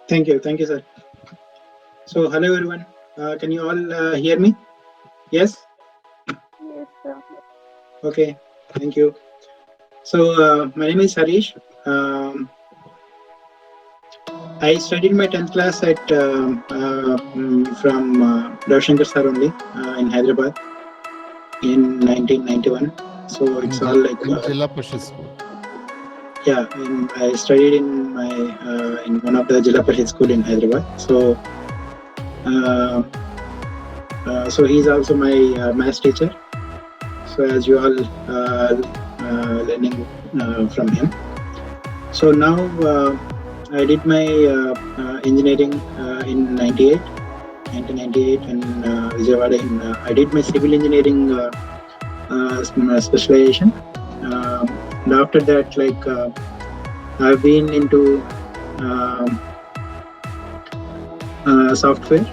Thank you, sir. So, hello everyone. Can you all hear me? Yes. Yes, sir. Okay. Thank you. So, my name is Harish. Um, I studied my 10th class at from Rav Shankar sir only in Hyderabad in 1991. So it's all like in Jilla Parishad School. yeah. I studied in my in one of the Jilla Parishad school in Hyderabad. Uh, so he's also my maths teacher. So as you all learning from him. So now I did my engineering in 1998 in Vijayawada. I did my civil engineering specialization. And after that, I've been into um, software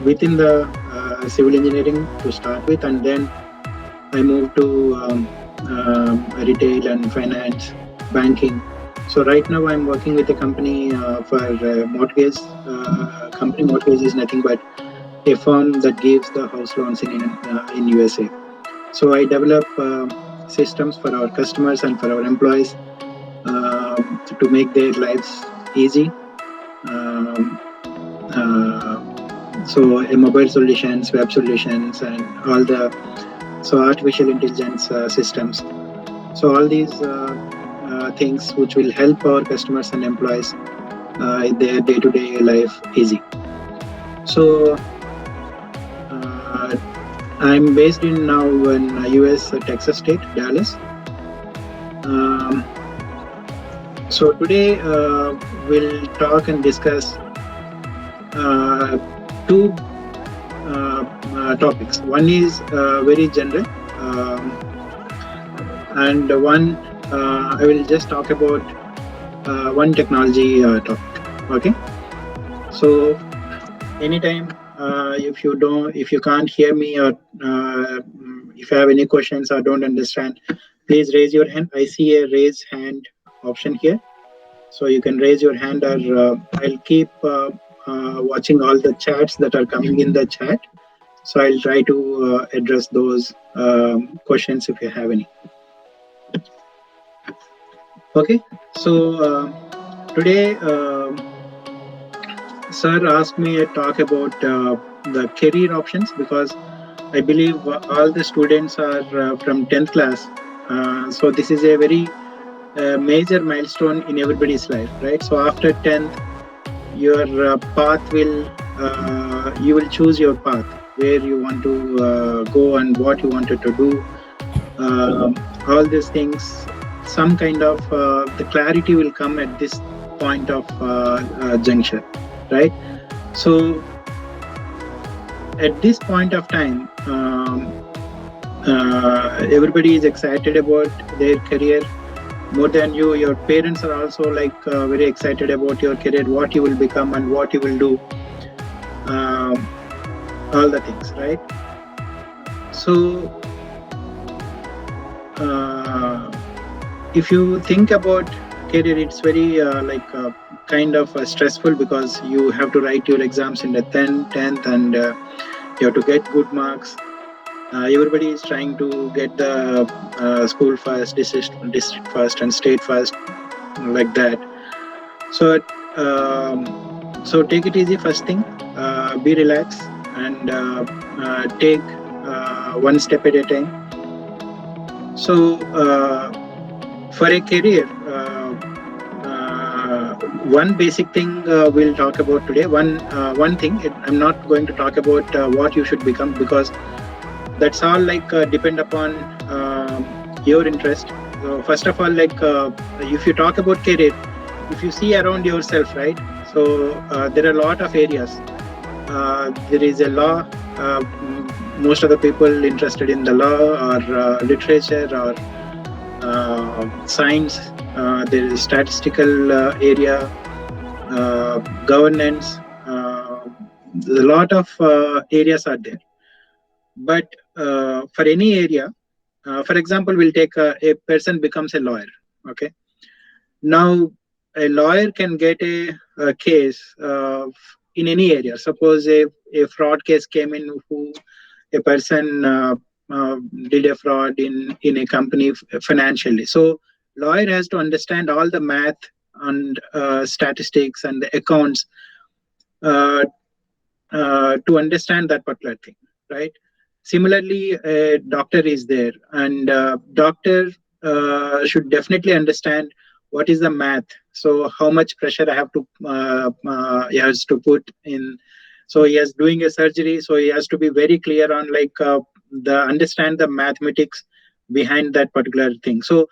within the civil engineering to start with, and then I moved to retail and finance, banking. So right now I'm working with a company for mortgage. Company mortgage is nothing but a firm that gives the house loans in USA. So I develop systems for our customers and for our employees to make their lives easy. Um, uh, so mobile solutions, web solutions, and all the artificial intelligence systems. So all these things which will help our customers and employees in their day-to-day life easy. So uh, I'm based in now in US Texas state, Dallas. Um, so today we'll talk and discuss uh, two topics. One is very general, and one I will just talk about one technology topic. Okay. So anytime if you can't hear me or if you have any questions or don't understand, please raise your hand. I see a raise hand option here, so you can raise your hand, or I'll keep watching all the chats that are coming in the chat, so I'll try to address those questions if you have any. Okay. So today sir asked me to talk about the career options, because I believe all the students are from 10th class. So this is a very major milestone in everybody's life, right? So after 10th, your path will, you will choose your path, where you want to go and what you wanted to do. All these things, some kind of the clarity will come at this point of juncture, right? So at this point of time, everybody is excited about their career more than you. Your parents are also very excited about your career, what you will become and what you will do, all the things, right? So if you think about career, it's very kind of stressful, because you have to write your exams in the 10th, and you have to get good marks. Everybody is trying to get the school first, district first, and state first, like that. So, so take it easy. First thing, be relaxed and take one step at a time. So, for a career, one basic thing we'll talk about today. One thing. I'm not going to talk about what you should become, because that's all depend upon your interest. So first of all, if you talk about career, if you see around yourself, right? So there are a lot of areas. There is a law. Most of the people interested in the law, or literature, or science. There is statistical area, governance. A lot of areas are there. But for any area, for example, we'll take a person becomes a lawyer. Okay. Now, a lawyer can get a case in any area. Suppose a fraud case came in, who a person did a fraud in a company financially. So lawyer has to understand all the math and statistics and the accounts uh, to understand that particular thing, right? Similarly, a doctor is there, and doctor should definitely understand what is the math. So how much pressure I have to he has to put in. So he is doing a surgery, so he has to be very clear on like the understand the mathematics behind that particular thing. So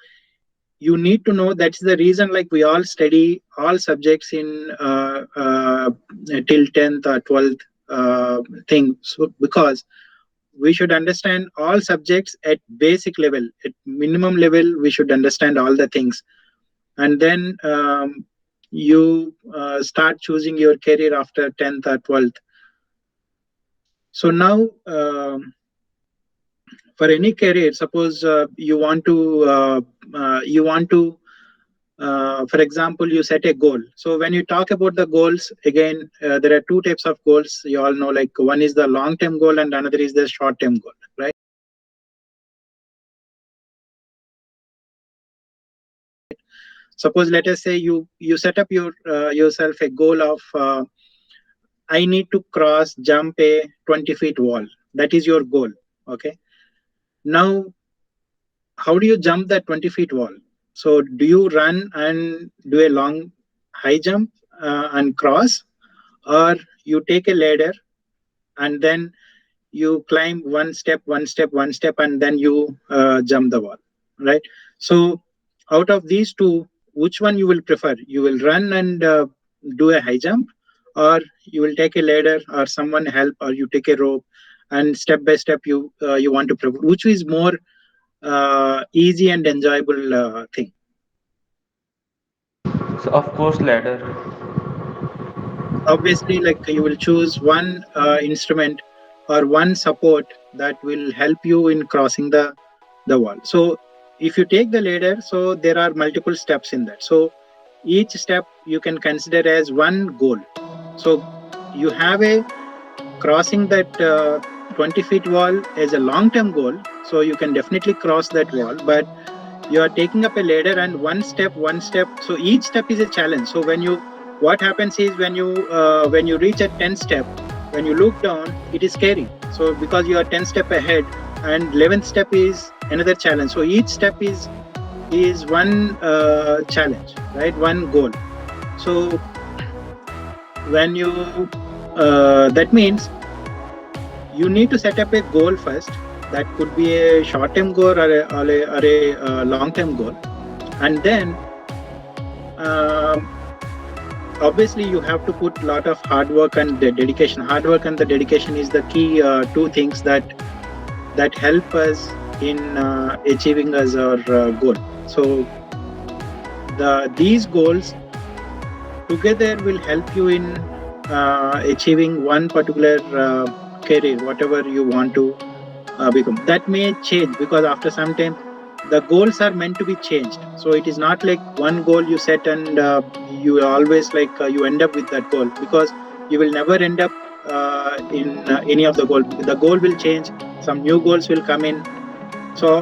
you need to know, that's the reason like we all study all subjects in till 10th or 12th thing. So because we should understand all subjects at basic level, at minimum level we should understand all the things, and then you start choosing your career after 10th or 12th. So now for any career, suppose you want to for example, you set a goal. So when you talk about the goals, again, there are two types of goals. You all know, like one is the long-term goal and another is the short-term goal, right? Suppose, let us say you set up yourself a goal of I need to jump a 20 feet wall. That is your goal. Okay. Now, how do you jump that 20 feet wall? So do you run and do a long high jump and cross, or you take a ladder and then you climb one step, one step, one step, and then you jump the wall, right? So out of these two, which one you will prefer? You will run and do a high jump, or you will take a ladder or someone help, or you take a rope and step by step you want to prefer, which is more easy and enjoyable thing? So of course ladder. Obviously, like you will choose one instrument or one support that will help you in crossing the wall. So if you take the ladder, so there are multiple steps in that. So each step you can consider as one goal. So you have a crossing that 20 feet wall as a long term goal, so you can definitely cross that wall. But you are taking up a ladder and one step, so each step is a challenge. So what happens is when you reach a 10 step, when you look down, it is scary, so because you are 10 step ahead, and 11th step is another challenge. So each step is one challenge, right? One goal. So when you that means you need to set up a goal first. That could be a short-term goal or a long-term goal, and then um, obviously you have to put a lot of hard work and the dedication. Hard work and the dedication is the key two things that help us in achieving us our goal. So these goals together will help you in achieving one particular career, whatever you want to become. That may change because after some time the goals are meant to be changed. So it is not like one goal you set and you always like you end up with that goal, because you will never end up in any of the goal. The goal will change, some new goals will come in. So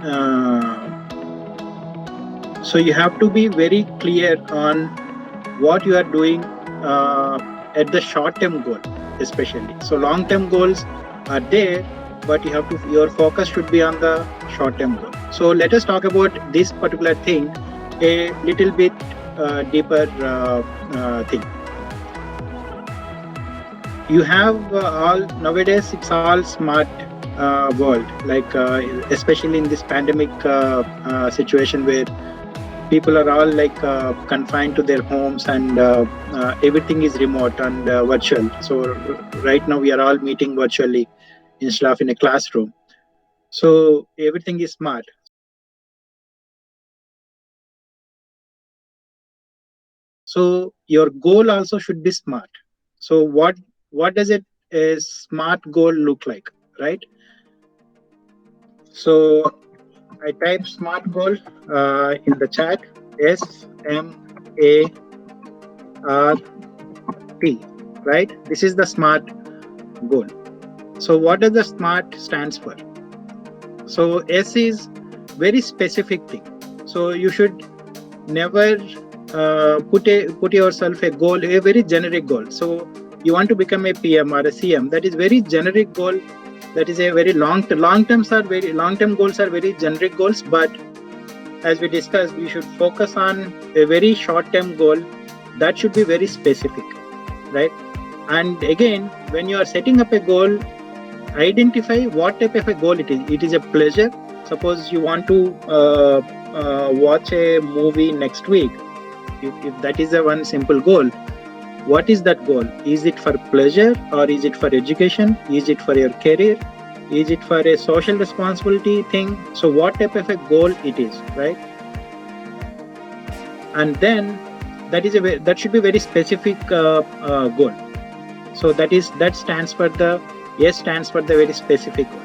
uh, so you have to be very clear on what you are doing at the short term goal especially. So long term goals are there, but your focus should be on the short term goal. So let us talk about this particular thing a little bit deeper thing. You have all nowadays, it's all smart world, like especially in this pandemic situation where people are all like confined to their homes, and everything is remote and virtual. So right now we are all meeting virtually instead of in a classroom. So everything is smart. So your goal also should be smart. So what does it a smart goal look like, right? So I type smart goal in the chat. SMART, right? This is the SMART goal. So what does the SMART stands for? So S is very specific thing. So you should never put yourself a goal, a very generic goal. So you want to become a PM or a CM. That is very generic goal. That is a very long term goals are very generic goals. But as we discussed, we should focus on a very short term goal that should be very specific, right? And again, when you are setting up a goal, identify what type of a goal it is. It is a pleasure. Suppose you want to watch a movie next week. If that is a one simple goal, what is that goal? Is it for pleasure, or is it for education? Is it for your career? Is it for a social responsibility thing? So what type of a goal it is, right? And then that should be very specific goal. So that stands for the S stands for the very specific goal.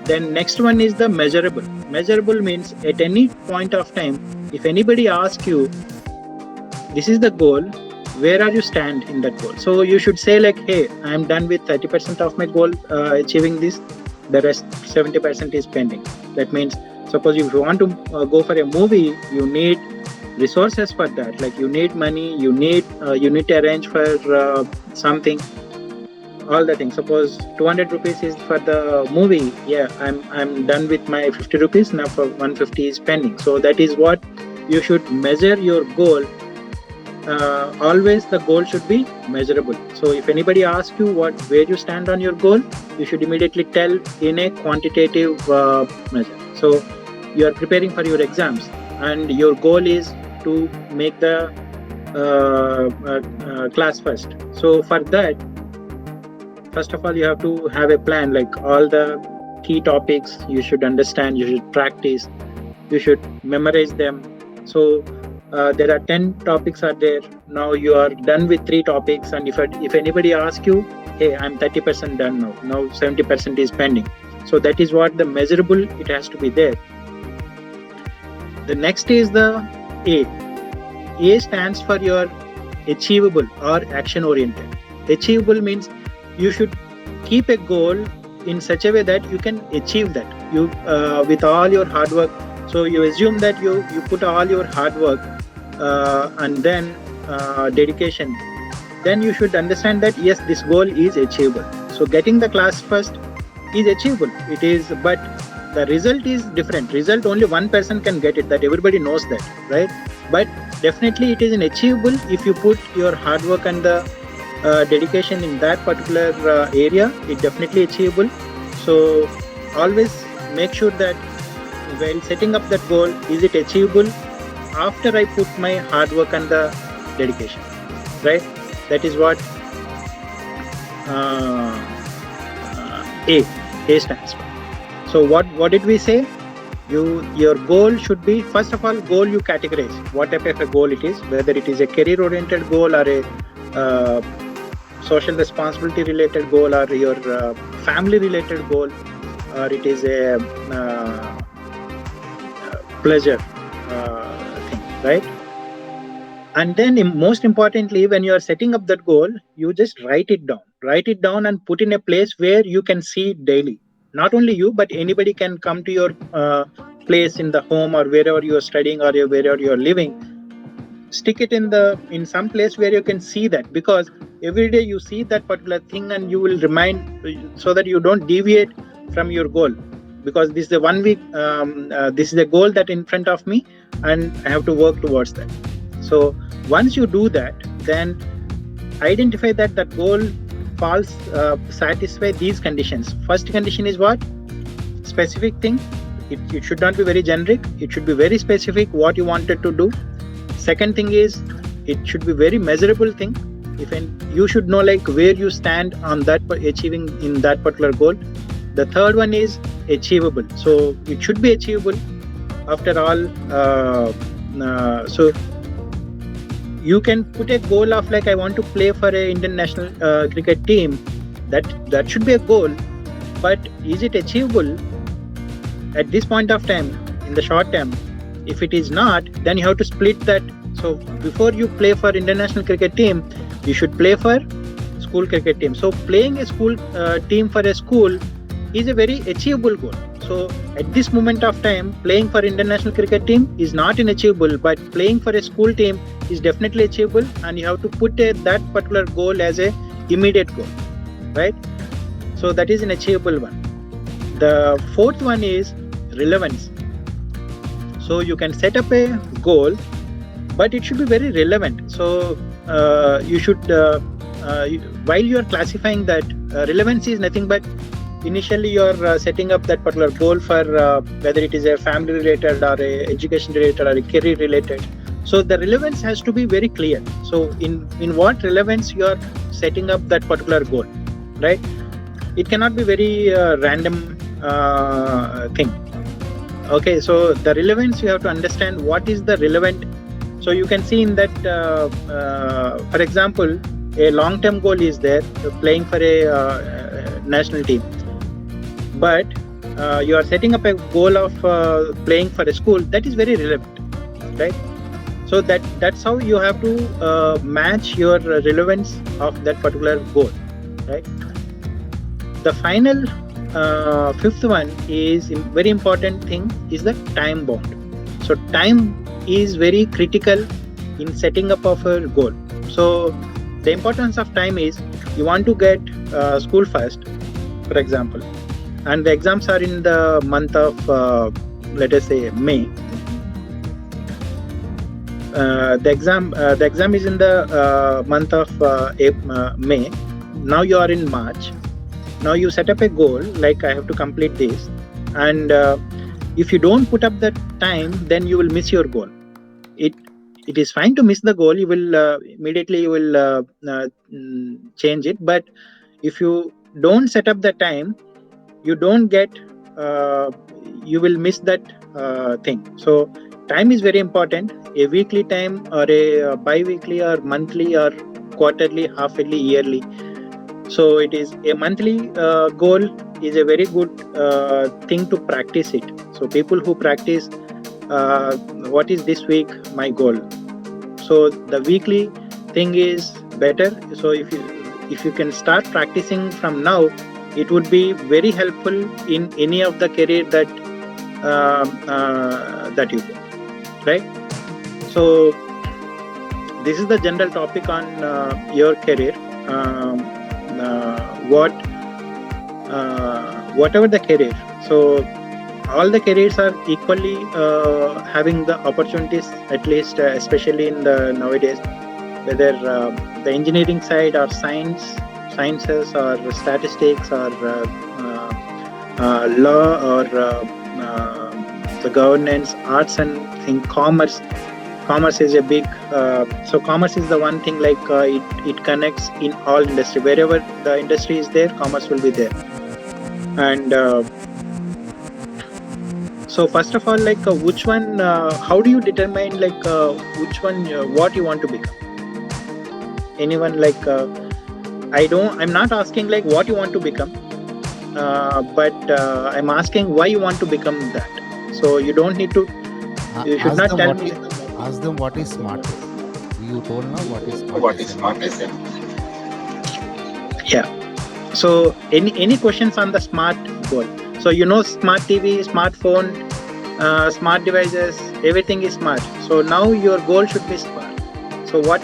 Then next one is the measurable. Measurable means at any point of time, if anybody asks you, this is the goal, where are you stand in that goal? So you should say like, hey, I am done with 30% of my goal achieving this. The rest 70% is pending. That means, suppose if you want to go for a movie, you need resources for that. Like you need money, you need to arrange for something. All the things. Suppose 200 rupees is for the movie. Yeah, I'm done with my 50 rupees. Now for 150 is pending. So that is what you should measure your goal. Always the goal should be measurable. So if anybody asks you where you stand on your goal, you should immediately tell in a quantitative measure. So you are preparing for your exams and your goal is to make the class first. So for that, first of all, you have to have a plan, like all the key topics you should understand, you should practice, you should memorize them. So there are 10 topics are there. Now you are done with 3 topics, and if anybody asks you, hey, I'm 30% done now 70% is pending. So that is what the measurable, it has to be there. The next is the A. A stands for your achievable or action oriented. Achievable means you should keep a goal in such a way that you can achieve that you with all your hard work. So you assume that you put all your hard work and then dedication. Then you should understand that yes, this goal is achievable. So getting the class first is achievable. It is, but the result is different. Result only one person can get it. That everybody knows that, right? But definitely it is an achievable if you put your hard work and the dedication in that particular area. It's definitely achievable. So always make sure that while setting up that goal, is it achievable after I put my hard work and the dedication, right? That is what A stands for. So what did we say? Your goal should be, first of all, goal you categorize what type of a goal it is, whether it is a career oriented goal or a social responsibility related goal or your family related goal, or it is a pleasure thing, right? And then most importantly, when you are setting up that goal, you just write it down and put in a place where you can see it daily. Not only you, but anybody can come to your place in the home or wherever you are studying or wherever you are living. Stick it in some place where you can see that, because every day you see that particular thing and you will remind, so that you don't deviate from your goal, because this is the 1 week, this is a goal that in front of me and I have to work towards that. So once you do that, then identify that goal falls satisfy these conditions. First condition is what? Specific thing. It should not be very generic. It should be very specific what you wanted to do. Second thing is, it should be very measurable thing. You should know like where you stand on that achieving in that particular goal. The third one is achievable. So it should be achievable. After all, so you can put a goal of like, I want to play for a Indian national cricket team. That should be a goal, but is it achievable at this point of time in the short term? If it is not, then you have to split that. So before you play for international cricket team, you should play for school cricket team. So playing a school team for a school is a very achievable goal. So at this moment of time, playing for international cricket team is not an achievable, but playing for a school team is definitely achievable, and you have to put that particular goal as a immediate goal, right? So that is an achievable one. The fourth one is relevance. So you can set up a goal, but it should be very relevant. So you should, while you are classifying that, relevance is nothing but initially you are setting up that particular goal for whether it is a family related or a education related or a career related. So the relevance has to be very clear. So in what relevance you are setting up that particular goal, right? It cannot be very random thing. Okay, so the relevance, you have to understand what is the relevant. So you can see in that, for example, a long-term goal is there, playing for a national team. But you are setting up a goal of playing for a school, that is very relevant, right? So that's how you have to match your relevance of that particular goal, right? The final fifth one is very important thing is the time bound. So time is very critical in setting up of a goal. So the importance of time is you want to get school first, for example, and the exams are in the month of let us say May. The exam is in the month of May. Now you are in March. Now you set up a goal like I have to complete this, and if you don't put up that time, then you will miss your goal. It is fine to miss the goal. You will immediately change it. But if you don't set up the time, you don't get. You will miss that thing. So time is very important. A weekly time or a bi-weekly or monthly or quarterly, half-yearly, yearly. So it is a monthly goal is a very good thing to practice it. So people who practice what is this week my goal. So the weekly thing is better. So if you can start practicing from now, it would be very helpful in any of the career that that you go, right? So this is the general topic on your career. Whatever the career, so all the careers are equally having the opportunities, at least especially in the nowadays, whether the engineering side or sciences or statistics or law or the governance, arts and commerce is a big so commerce is the one thing like it connects in all industry. Wherever the industry is there, commerce will be there. And so first of all, like which one, how do you determine like which one, what you want to become? Anyone like I'm not asking like what you want to become, but I'm asking why you want to become that. So you don't need to, you should not tell me. Ask them what is smart. You told now what is smart. What is smart? Yeah. So any questions on the smart goal? So you know, smart TV, smartphone, smart devices, everything is smart. So now your goal should be smart. So what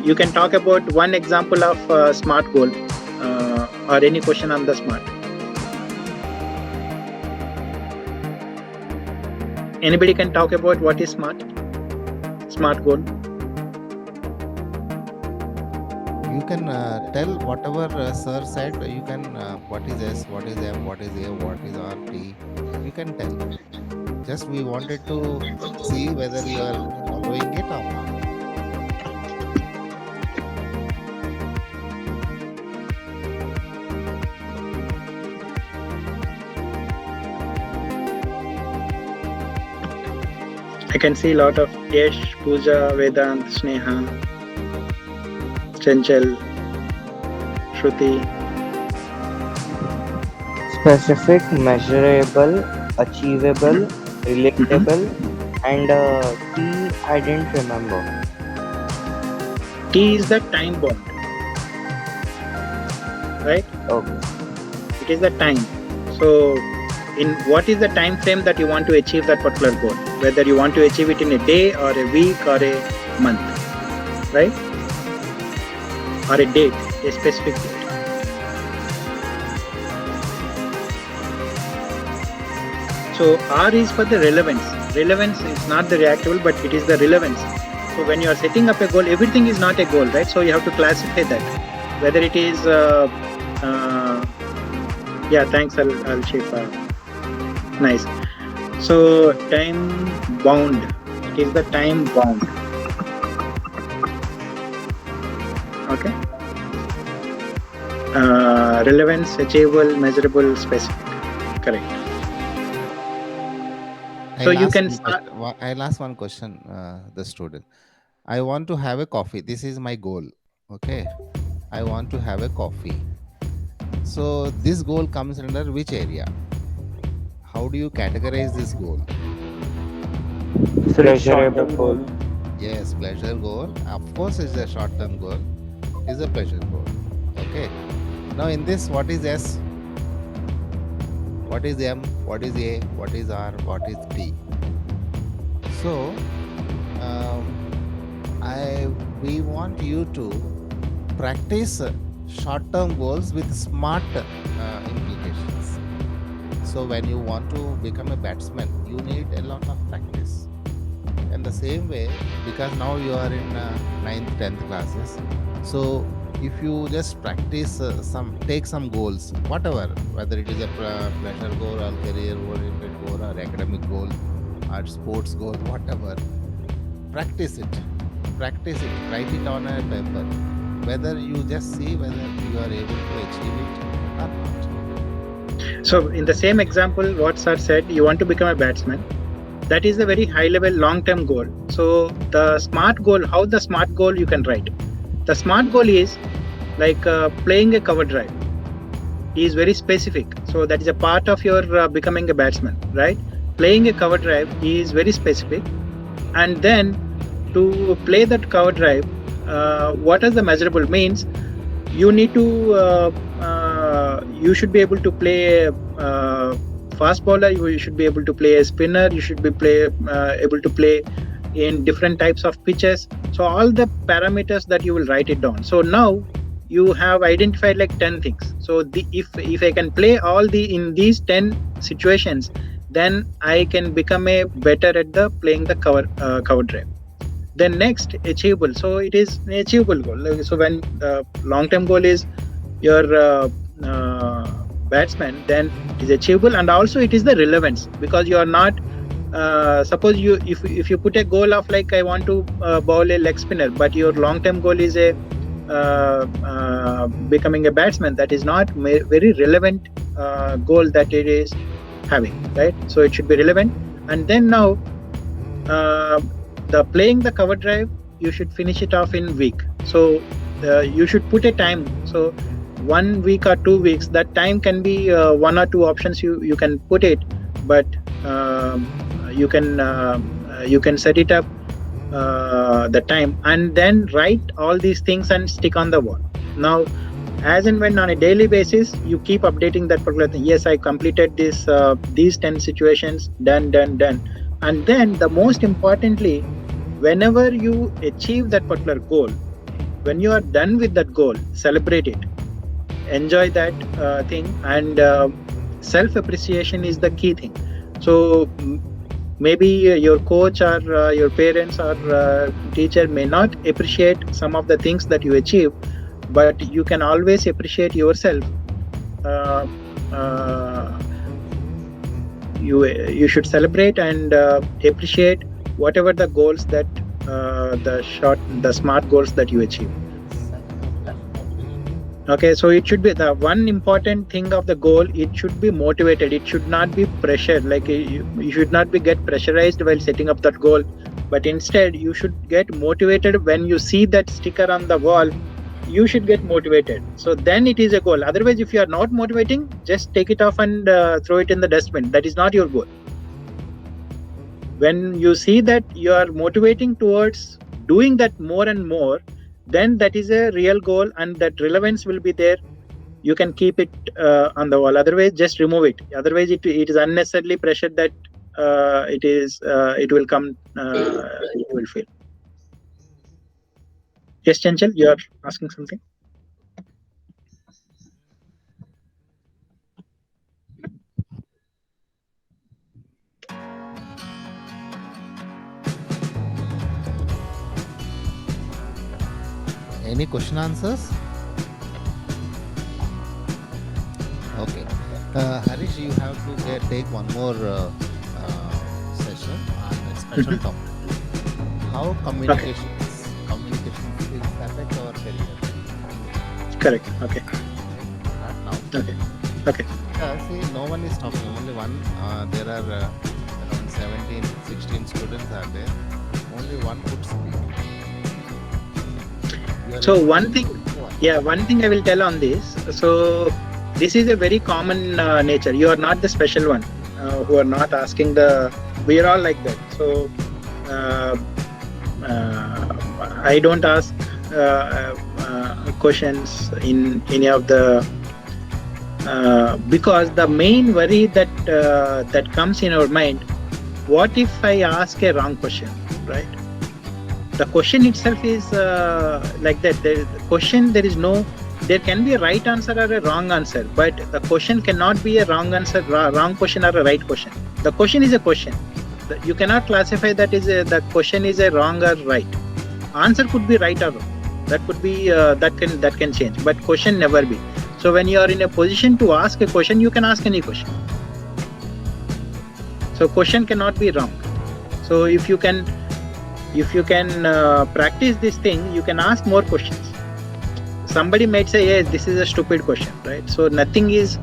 you can talk about one example of smart goal or any question on the smart. Anybody can talk about what is smart goal? You can tell whatever sir said. You can what is S, what is M, what is A, what is R, T. You can tell. Just we wanted to see whether you are following it or not. I can see a lot of Yesh, Pooja, Vedant, Sneha, Chanchal, Shruti. Specific, measurable, achievable, relatable, and T, I didn't remember. T is the time bound, right? Okay. It is the time. So in what is the time frame that you want to achieve that particular goal, whether you want to achieve it in a day or a week or a month, right? Or a date, a specific date. So R is for the relevance. Relevance is not the reactable, but it is the relevance. So when you are setting up a goal, everything is not a goal, right? So you have to classify that, whether it is yeah, thanks, I'll shape. Nice. So time bound. It is the time bound. Okay. Relevance, achievable, measurable, specific. Correct. So you can start. I'll ask one question, the student. I want to have a coffee. This is my goal. Okay. I want to have a coffee. So this goal comes under which area? How do you categorize this goal? Pleasurable goal. Yes, pleasure goal. Of course, it's a short-term goal. Is a pleasure goal. Okay. Now in this, what is S? What is M? What is A? What is R? What is T? So we want you to practice short-term goals with smart implications. So when you want to become a batsman, you need a lot of practice. And the same way, because now you are in 9th, 10th classes, so if you just practice take some goals, whatever, whether it is a pleasure goal or career-oriented goal or academic goal or sports goal, whatever, practice it, write it on a paper, whether you just see whether you are able to achieve it or not. So in the same example, what sir said, you want to become a batsman. That is a very high level long-term goal. So the SMART goal, how the SMART goal you can write. The SMART goal is like playing a cover drive. Is very specific. So that is a part of your becoming a batsman, right? Playing a cover drive is very specific. And then to play that cover drive, what is the measurable means? You need to, you should be able to play fast bowler, you should be able to play a spinner, you should be able to play in different types of pitches. So all the parameters that you will write it down. So now you have identified like 10 things. So if I can play all in these 10 situations, then I can become a better at the playing the cover drive. Then next, achievable. So it is an achievable goal. So when the long-term goal is your batsman, then it is achievable, and also it is the relevance, because you are not suppose you if you put a goal of like I want to bowl a leg spinner, but your long-term goal is a becoming a batsman, that is not very relevant goal that it is having, right? So it should be relevant. And then now the playing the cover drive, you should finish it off in week. So you should put a time. So 1 week or 2 weeks, that time can be 1 or 2 options you can put it, but you can set it up the time, and then write all these things and stick on the wall. Now as and when on a daily basis you keep updating that particular thing. Yes, I completed this these 10 situations, done. And then the most importantly, whenever you achieve that particular goal, when you are done with that goal, celebrate it, enjoy that thing, and self-appreciation is the key thing. So maybe your coach or your parents or teacher may not appreciate some of the things that you achieve, but you can always appreciate yourself. You should celebrate and appreciate whatever the goals that the SMART goals that you achieve. Okay, so it should be the one important thing of the goal. It should be motivated. It should not be pressured. Like you should not be get pressurized while setting up that goal, but instead you should get motivated when you see that sticker on the wall. You should get motivated. So then it is a goal. Otherwise, if you are not motivating, just take it off and throw it in the dustbin. That is not your goal. When you see that you are motivating towards doing that more and more, then that is a real goal, and that relevance will be there. You can keep it on the wall. Otherwise, just remove it. Otherwise, it is unnecessarily pressure that it will come. You will feel. Yes, Chanchal, you are asking something. Any question answers? Okay. Harish, you have to take one more session on a special topic. How communication skills affect our career. Correct. Okay. Not now. Okay. Okay. See, no one is talking. Only one. There are around 17, 16 students are there. Only one could speak. So one thing I will tell on this. So this is a very common nature. You are not the special one who are not asking we are all like that. So I don't ask questions in any of the because the main worry that comes in our mind, what if I ask a wrong question, right? The question itself is like that. There can be a right answer or a wrong answer, but the question cannot be a wrong answer, wrong question or a right question. The question is a question. You cannot classify the question is a wrong or right. Answer could be right or wrong. That could be that can change, but question never be. So when you are in a position to ask a question, you can ask any question. So question cannot be wrong. So if you can practice this thing, you can ask more questions. Somebody might say, yes, this is a stupid question, right? So nothing is,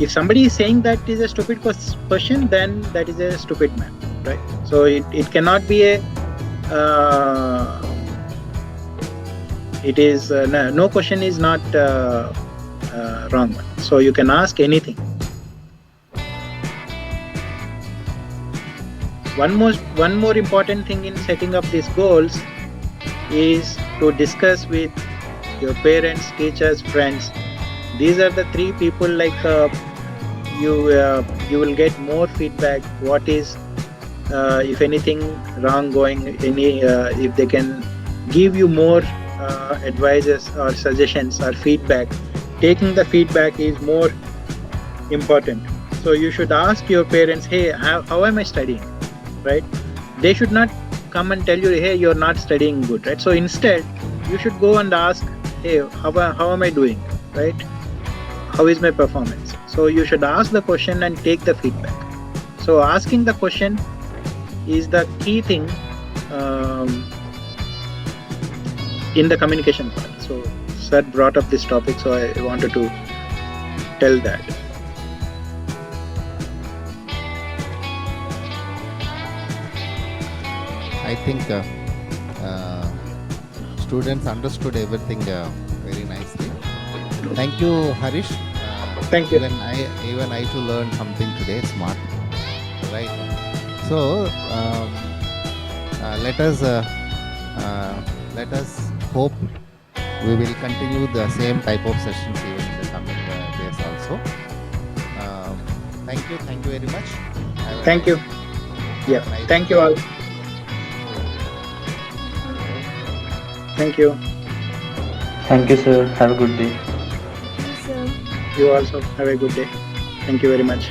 if somebody is saying that is a stupid question, then that is a stupid man, right? So it cannot be a no question is not wrong one. So you can ask anything. One more important thing in setting up these goals is to discuss with your parents, teachers, friends. These are the three people you will get more feedback. What is if anything wrong going, if they can give you more advices or suggestions or feedback. Taking the feedback is more important. So you should ask your parents, hey, how am I studying, right? They should not come and tell you, hey, you're not studying good, right? So instead, you should go and ask, hey, how am I doing, right? How is my performance? So you should ask the question and take the feedback. So asking the question is the key thing in the communication part. So sir brought up this topic, so I wanted to tell that. I think students understood everything very nicely. Thank you, Harish. Thank you. Even I too learned something today. Smart, right? So let us hope we will continue the same type of sessions even in the coming days also. Thank you very much. Thank you. Yeah. Thank you all. Thank you. Thank you, sir. Have a good day. You also have a good day. Thank you very much.